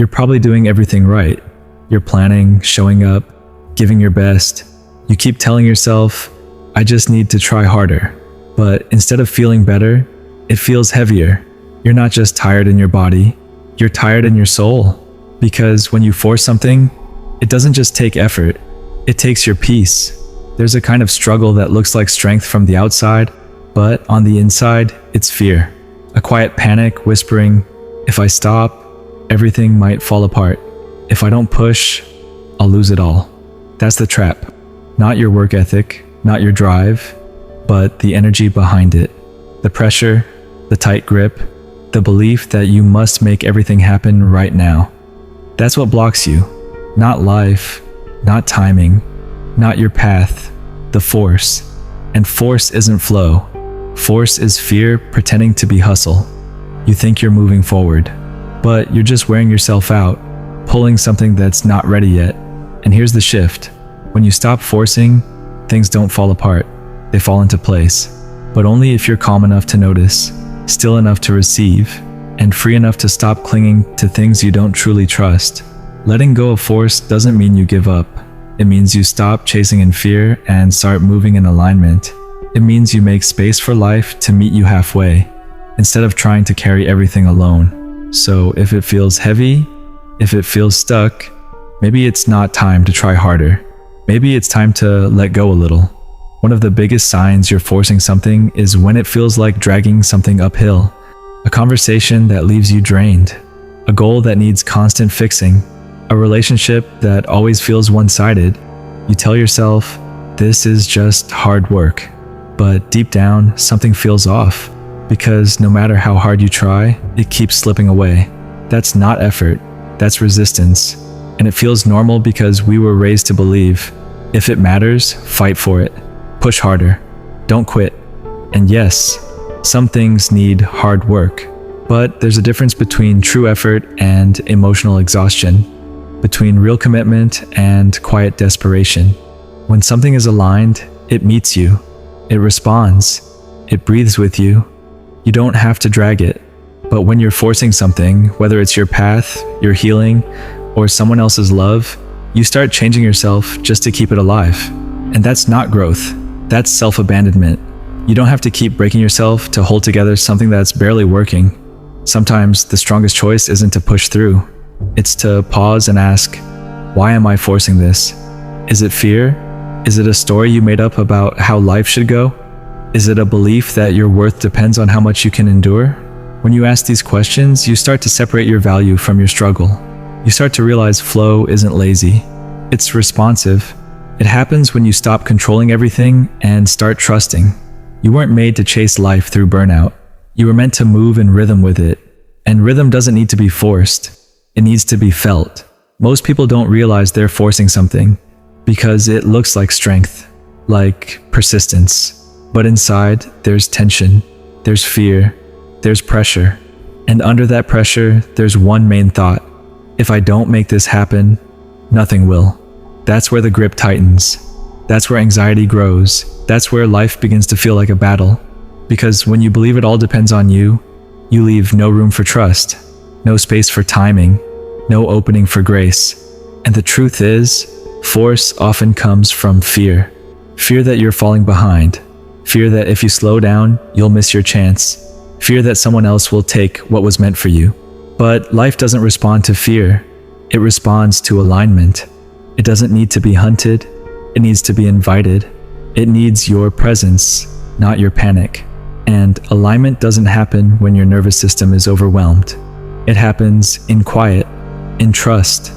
You're probably doing everything right. You're planning, showing up, giving your best. You keep telling yourself, I just need to try harder. But instead of feeling better, it feels heavier. You're not just tired in your body, you're tired in your soul. Because when you force something, it doesn't just take effort, it takes your peace. There's a kind of struggle that looks like strength from the outside, but on the inside, it's fear. A quiet panic whispering, if I stop, everything might fall apart. If I don't push, I'll lose it all. That's the trap. Not your work ethic, not your drive, but the energy behind it. The pressure, the tight grip, the belief that you must make everything happen right now. That's what blocks you. Not life, not timing, not your path, the force. And force isn't flow. Force is fear pretending to be hustle. You think you're moving forward, but you're just wearing yourself out, pulling something that's not ready yet. And here's the shift. When you stop forcing, things don't fall apart. They fall into place. But only if you're calm enough to notice, still enough to receive, and free enough to stop clinging to things you don't truly trust. Letting go of force doesn't mean you give up. It means you stop chasing in fear and start moving in alignment. It means you make space for life to meet you halfway, instead of trying to carry everything alone. So if it feels heavy, if it feels stuck, maybe it's not time to try harder. Maybe it's time to let go a little. One of the biggest signs you're forcing something is when it feels like dragging something uphill. A conversation that leaves you drained. A goal that needs constant fixing. A relationship that always feels one-sided. You tell yourself, this is just hard work. But deep down, something feels off. Because no matter how hard you try, it keeps slipping away. That's not effort, that's resistance. And it feels normal because we were raised to believe, if it matters, fight for it. Push harder. Don't quit. And yes, some things need hard work. But there's a difference between true effort and emotional exhaustion. Between real commitment and quiet desperation. When something is aligned, it meets you. It responds. It breathes with you. You don't have to drag it. But when you're forcing something, whether it's your path, your healing, or someone else's love, you start changing yourself just to keep it alive. And that's not growth. That's self-abandonment. You don't have to keep breaking yourself to hold together something that's barely working. Sometimes the strongest choice isn't to push through. It's to pause and ask, why am I forcing this? Is it fear? Is it a story you made up about how life should go? Is it a belief that your worth depends on how much you can endure? When you ask these questions, you start to separate your value from your struggle. You start to realize flow isn't lazy. It's responsive. It happens when you stop controlling everything and start trusting. You weren't made to chase life through burnout. You were meant to move in rhythm with it. And rhythm doesn't need to be forced. It needs to be felt. Most people don't realize they're forcing something because it looks like strength, like persistence. But inside, there's tension, there's fear, there's pressure. And under that pressure, there's one main thought. If I don't make this happen, nothing will. That's where the grip tightens. That's where anxiety grows. That's where life begins to feel like a battle. Because when you believe it all depends on you, you leave no room for trust, no space for timing, no opening for grace. And the truth is, force often comes from fear. Fear that you're falling behind. Fear that if you slow down, you'll miss your chance. Fear that someone else will take what was meant for you. But life doesn't respond to fear. It responds to alignment. It doesn't need to be hunted. It needs to be invited. It needs your presence, not your panic. And alignment doesn't happen when your nervous system is overwhelmed. It happens in quiet, in trust,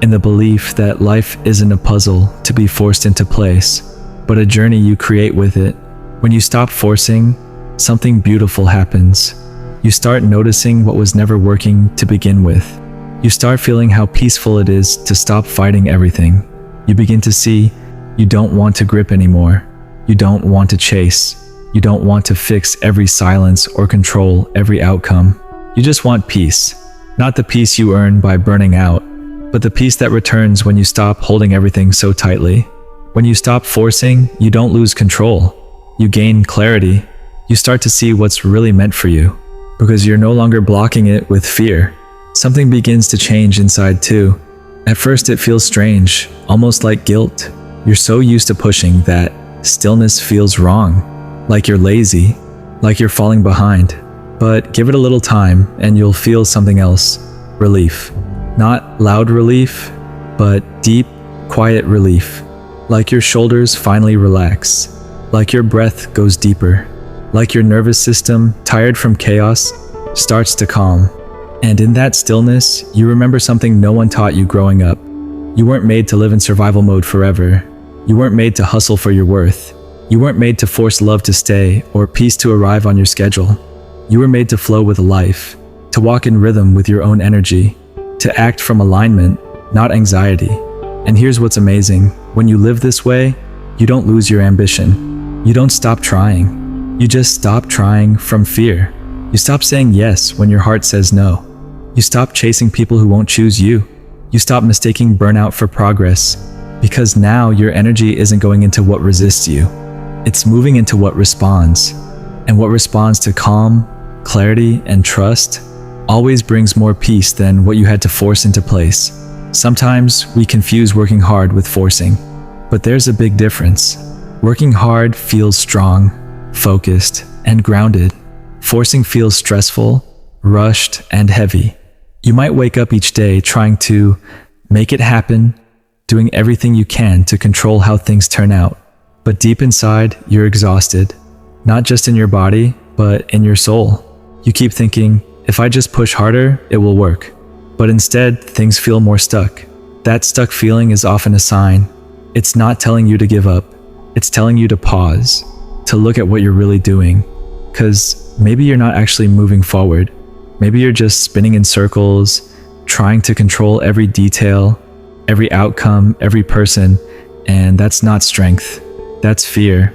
in the belief that life isn't a puzzle to be forced into place, but a journey you create with it. When you stop forcing, something beautiful happens. You start noticing what was never working to begin with. You start feeling how peaceful it is to stop fighting everything. You begin to see you don't want to grip anymore. You don't want to chase. You don't want to fix every silence or control every outcome. You just want peace. Not the peace you earn by burning out, but the peace that returns when you stop holding everything so tightly. When you stop forcing, you don't lose control. You gain clarity. You start to see what's really meant for you, because you're no longer blocking it with fear. something begins to change inside too. At first it feels strange, almost like guilt. You're so used to pushing that stillness feels wrong, like you're lazy, like you're falling behind. But give it a little time and you'll feel something else. Relief. Not loud relief, but deep, quiet relief. Like your shoulders finally relax. Like your breath goes deeper. Like your nervous system, tired from chaos, starts to calm. And in that stillness, you remember something no one taught you growing up. You weren't made to live in survival mode forever. You weren't made to hustle for your worth. You weren't made to force love to stay or peace to arrive on your schedule. You were made to flow with life, to walk in rhythm with your own energy, to act from alignment, not anxiety. And here's what's amazing. When you live this way, you don't lose your ambition. You don't stop trying. You just stop trying from fear. You stop saying yes when your heart says no. You stop chasing people who won't choose you. You stop mistaking burnout for progress, because now your energy isn't going into what resists you. It's moving into what responds. And what responds to calm, clarity, and trust always brings more peace than what you had to force into place. Sometimes we confuse working hard with forcing, but there's a big difference. Working hard feels strong, focused, and grounded. Forcing feels stressful, rushed, and heavy. You might wake up each day trying to make it happen, doing everything you can to control how things turn out. But deep inside, you're exhausted, not just in your body, but in your soul. You keep thinking, if I just push harder, it will work. But instead, things feel more stuck. That stuck feeling is often a sign. It's not telling you to give up. It's telling you to pause, to look at what you're really doing. 'Cause maybe you're not actually moving forward. Maybe you're just spinning in circles, trying to control every detail, every outcome, every person, and that's not strength. That's fear.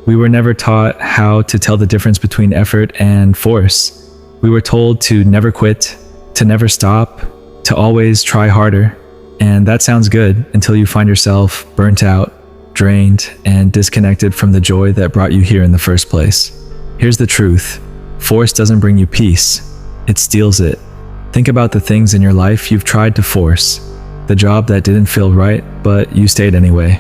We were never taught how to tell the difference between effort and force. We were told to never quit, to never stop, to always try harder. And that sounds good until you find yourself burnt out, drained, and disconnected from the joy that brought you here in the first place. Here's the truth. Force doesn't bring you peace. It steals it. Think about the things in your life you've tried to force. The job that didn't feel right, but you stayed anyway.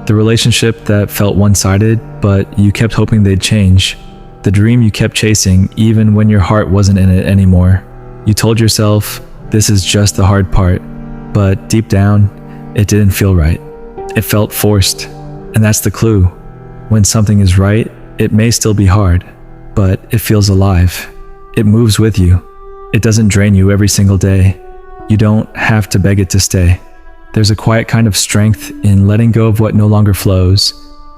The relationship that felt one-sided, but you kept hoping they'd change. The dream you kept chasing even when your heart wasn't in it anymore. You told yourself, this is just the hard part. But deep down, it didn't feel right. It felt forced. And that's the clue. When something is right, it may still be hard, but it feels alive. It moves with you. It doesn't drain you every single day. You don't have to beg it to stay. There's a quiet kind of strength in letting go of what no longer flows.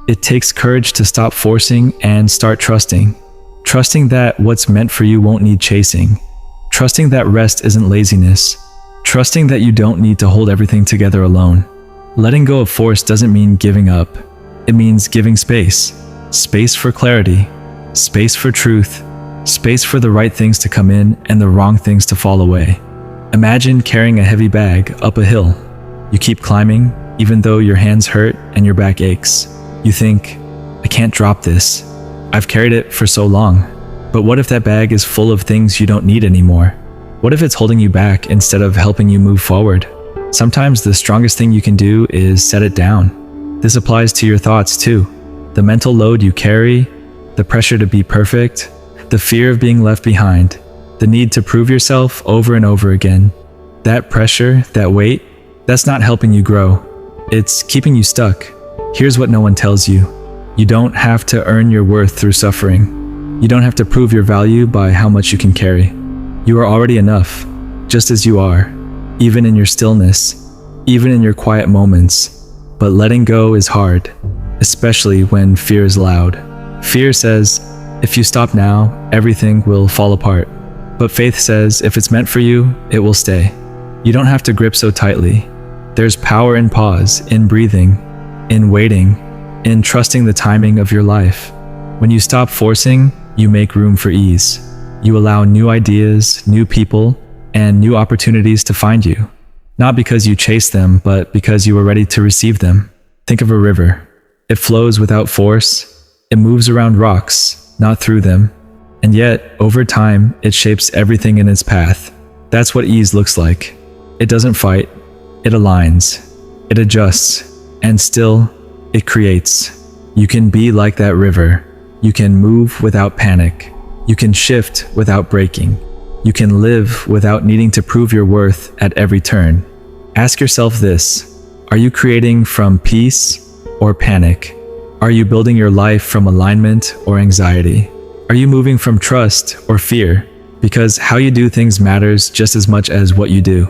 It takes courage to stop forcing and start trusting. Trusting that what's meant for you won't need chasing. Trusting that rest isn't laziness. Trusting that you don't need to hold everything together alone. Letting go of force doesn't mean giving up. It means giving space. Space for clarity. Space for truth. Space for the right things to come in and the wrong things to fall away. Imagine carrying a heavy bag up a hill. You keep climbing, even though your hands hurt and your back aches. You think, I can't drop this. I've carried it for so long. But what if that bag is full of things you don't need anymore? What if it's holding you back instead of helping you move forward? Sometimes the strongest thing you can do is set it down. This applies to your thoughts too. The mental load you carry, the pressure to be perfect, the fear of being left behind, the need to prove yourself over and over again. That pressure, that weight, that's not helping you grow. It's keeping you stuck. Here's what no one tells you. You don't have to earn your worth through suffering. You don't have to prove your value by how much you can carry. You are already enough, just as you are, even in your stillness, even in your quiet moments. But letting go is hard, especially when fear is loud. Fear says, if you stop now, everything will fall apart. But faith says, if it's meant for you, it will stay. You don't have to grip so tightly. There's power in pause, in breathing, in waiting, in trusting the timing of your life. When you stop forcing, you make room for ease. You allow new ideas, new people, and new opportunities to find you. Not because you chase them, but because you are ready to receive them. Think of a river. It flows without force. It moves around rocks, not through them. And yet, over time, it shapes everything in its path. That's what ease looks like. It doesn't fight, it aligns, it adjusts, and still, it creates. You can be like that river. You can move without panic. You can shift without breaking. You can live without needing to prove your worth at every turn. Ask yourself this: are you creating from peace or panic? Are you building your life from alignment or anxiety? Are you moving from trust or fear? Because how you do things matters just as much as what you do.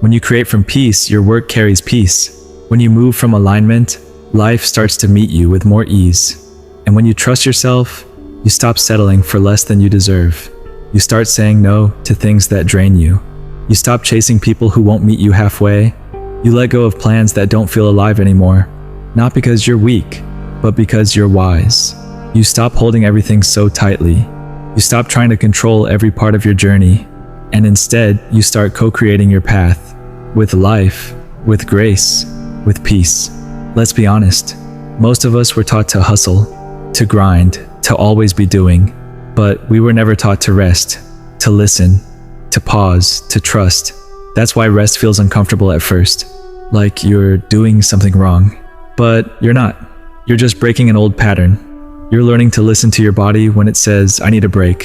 When you create from peace, your work carries peace. When you move from alignment, life starts to meet you with more ease. And when you trust yourself, you stop settling for less than you deserve. You start saying no to things that drain you. You stop chasing people who won't meet you halfway. You let go of plans that don't feel alive anymore. Not because you're weak, but because you're wise. You stop holding everything so tightly. You stop trying to control every part of your journey. And instead, you start co-creating your path. With life, with grace, with peace. Let's be honest. Most of us were taught to hustle, to grind, to always be doing. But we were never taught to rest, to listen, to pause, to trust. That's why rest feels uncomfortable at first. Like you're doing something wrong. But you're not. You're just breaking an old pattern. You're learning to listen to your body when it says, I need a break.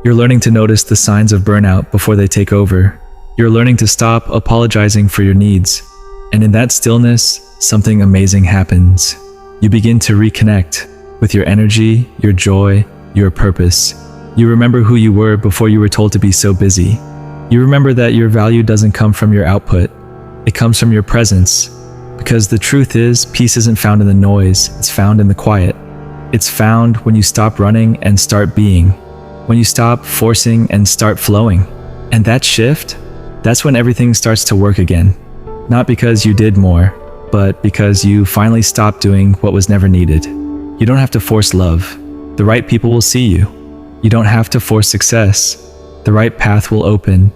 You're learning to notice the signs of burnout before they take over. You're learning to stop apologizing for your needs. And in that stillness, something amazing happens. You begin to reconnect with your energy, your joy, your purpose. You remember who you were before you were told to be so busy. You remember that your value doesn't come from your output. It comes from your presence. Because the truth is, peace isn't found in the noise, it's found in the quiet. It's found when you stop running and start being. When you stop forcing and start flowing. And that shift, that's when everything starts to work again. Not because you did more, but because you finally stopped doing what was never needed. You don't have to force love. The right people will see you. You don't have to force success. The right path will open.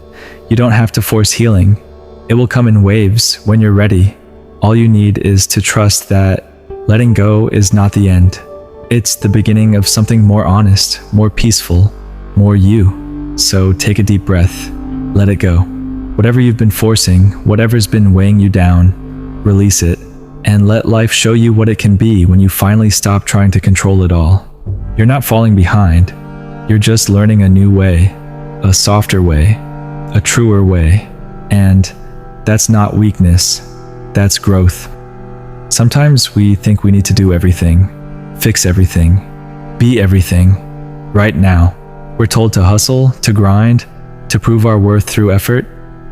You don't have to force healing. It will come in waves when you're ready. All you need is to trust that letting go is not the end. It's the beginning of something more honest, more peaceful, more you. So take a deep breath. Let it go. Whatever you've been forcing, whatever's been weighing you down, release it. And let life show you what it can be when you finally stop trying to control it all. You're not falling behind. You're just learning a new way, a softer way, a truer way. And that's not weakness, that's growth. Sometimes we think we need to do everything, fix everything, be everything, right now. We're told to hustle, to grind, to prove our worth through effort,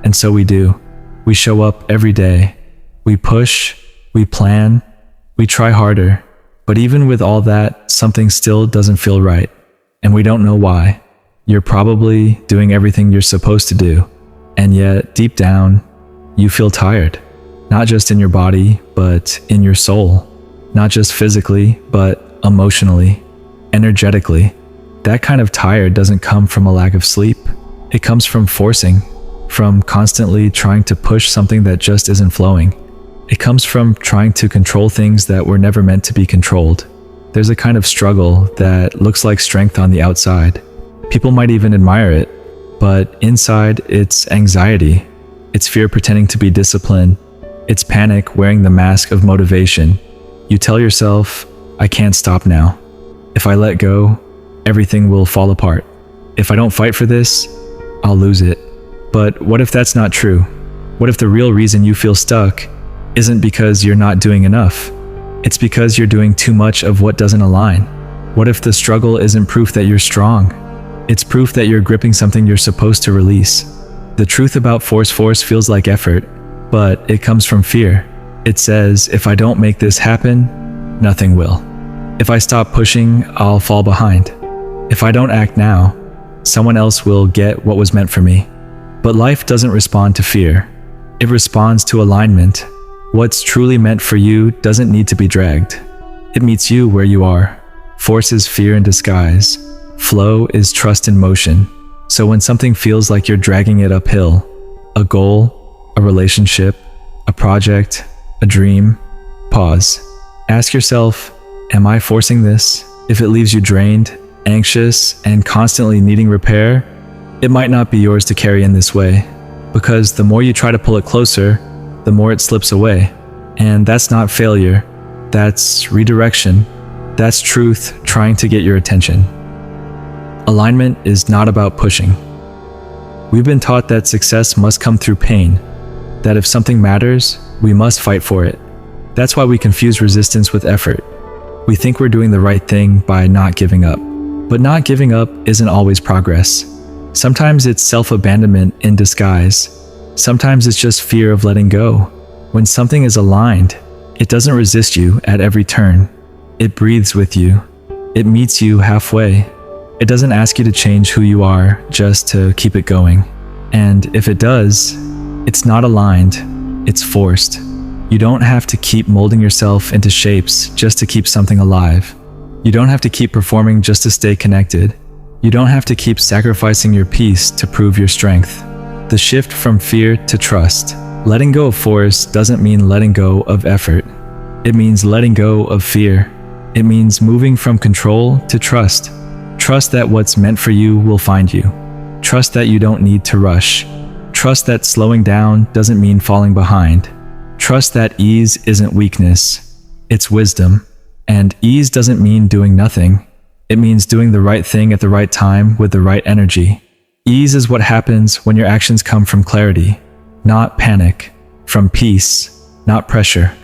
and so we do. We show up every day. We push, we plan, we try harder. But even with all that, something still doesn't feel right. And we don't know why. You're probably doing everything you're supposed to do. And yet, deep down, you feel tired. Not just in your body, but in your soul. Not just physically, but emotionally, energetically. That kind of tired doesn't come from a lack of sleep. It comes from forcing, from constantly trying to push something that just isn't flowing. It comes from trying to control things that were never meant to be controlled. There's a kind of struggle that looks like strength on the outside. People might even admire it, but inside it's anxiety. It's fear pretending to be disciplined. It's panic wearing the mask of motivation. You tell yourself, I can't stop now. If I let go, everything will fall apart. If I don't fight for this, I'll lose it. But what if that's not true? What if the real reason you feel stuck isn't because you're not doing enough? It's because you're doing too much of what doesn't align. What if the struggle isn't proof that you're strong? It's proof that you're gripping something you're supposed to release. The truth about force feels like effort, but it comes from fear. It says, if I don't make this happen, nothing will. If I stop pushing, I'll fall behind. If I don't act now, someone else will get what was meant for me. But life doesn't respond to fear. It responds to alignment. What's truly meant for you doesn't need to be dragged. It meets you where you are. Force is fear in disguise. Flow is trust in motion. So when something feels like you're dragging it uphill, a goal, a relationship, a project, a dream, pause. Ask yourself, am I forcing this? If it leaves you drained, anxious, and constantly needing repair, it might not be yours to carry in this way. because the more you try to pull it closer, the more it slips away. And that's not failure, that's redirection, that's truth trying to get your attention. Alignment is not about pushing. We've been taught that success must come through pain, that if something matters, we must fight for it. That's why we confuse resistance with effort. We think we're doing the right thing by not giving up. But not giving up isn't always progress. Sometimes it's self-abandonment in disguise. Sometimes it's just fear of letting go. When something is aligned, it doesn't resist you at every turn. It breathes with you. It meets you halfway. It doesn't ask you to change who you are just to keep it going. And if it does, it's not aligned, it's forced. You don't have to keep molding yourself into shapes just to keep something alive. You don't have to keep performing just to stay connected. You don't have to keep sacrificing your peace to prove your strength. The shift from fear to trust. Letting go of force doesn't mean letting go of effort. It means letting go of fear. It means moving from control to trust. Trust that what's meant for you will find you. Trust that you don't need to rush. Trust that slowing down doesn't mean falling behind. Trust that ease isn't weakness, it's wisdom. And ease doesn't mean doing nothing. It means doing the right thing at the right time with the right energy. Ease is what happens when your actions come from clarity, not panic, from peace, not pressure.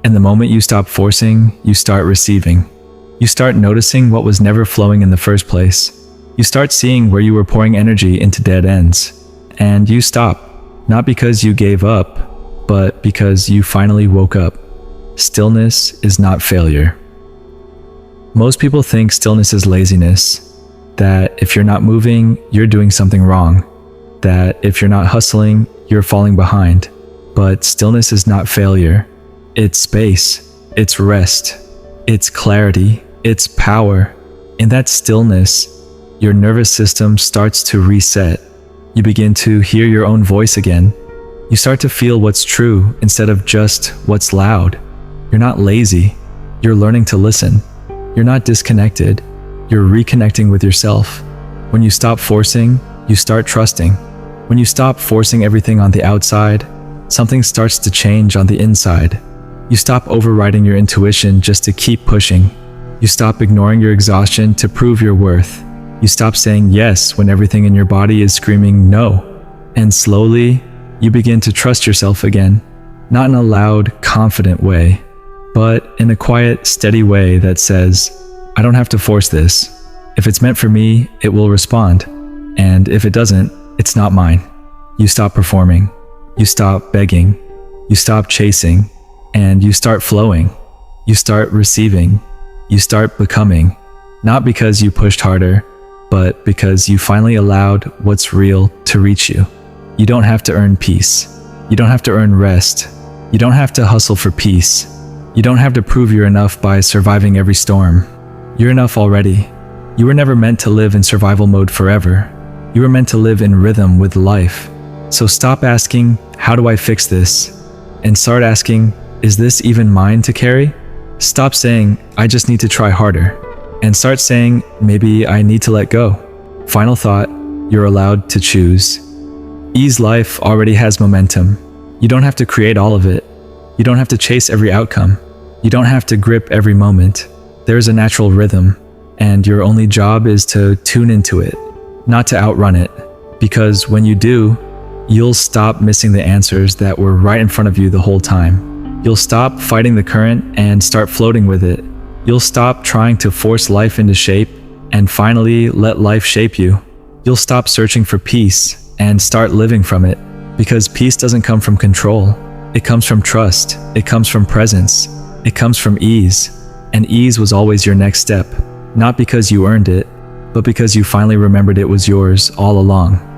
And the moment you stop forcing, you start receiving. You start noticing what was never flowing in the first place. You start seeing where you were pouring energy into dead ends. And you stop, not because you gave up, but because you finally woke up. Stillness is not failure. Most people think stillness is laziness, that if you're not moving, you're doing something wrong, that if you're not hustling, you're falling behind. But stillness is not failure. It's space, it's rest, it's clarity, it's power. In that stillness, your nervous system starts to reset. You begin to hear your own voice again. You start to feel what's true instead of just what's loud. You're not lazy. You're learning to listen. You're not disconnected. You're reconnecting with yourself. When you stop forcing, you start trusting. When you stop forcing everything on the outside, something starts to change on the inside. You stop overriding your intuition just to keep pushing. You stop ignoring your exhaustion to prove your worth. You stop saying yes when everything in your body is screaming no. And slowly, you begin to trust yourself again. Not in a loud, confident way, but in a quiet, steady way that says, I don't have to force this. If it's meant for me, it will respond. And if it doesn't, it's not mine. You stop performing. You stop begging. You stop chasing. And you start flowing. You start receiving. You start becoming. Not because you pushed harder, but because you finally allowed what's real to reach you. You don't have to earn peace. You don't have to earn rest. You don't have to hustle for peace. You don't have to prove you're enough by surviving every storm. You're enough already. You were never meant to live in survival mode forever. You were meant to live in rhythm with life. So stop asking, how do I fix this? And start asking, is this even mine to carry? Stop saying, I just need to try harder. And start saying, maybe I need to let go. Final thought, you're allowed to choose. Ease life already has momentum. You don't have to create all of it. You don't have to chase every outcome. You don't have to grip every moment. There's a natural rhythm, and your only job is to tune into it, not to outrun it. Because when you do, you'll stop missing the answers that were right in front of you the whole time. You'll stop fighting the current and start floating with it. You'll stop trying to force life into shape and finally let life shape you. You'll stop searching for peace and start living from it, because peace doesn't come from control. It comes from trust. It comes from presence. It comes from ease. And ease was always your next step, not because you earned it, but because you finally remembered it was yours all along.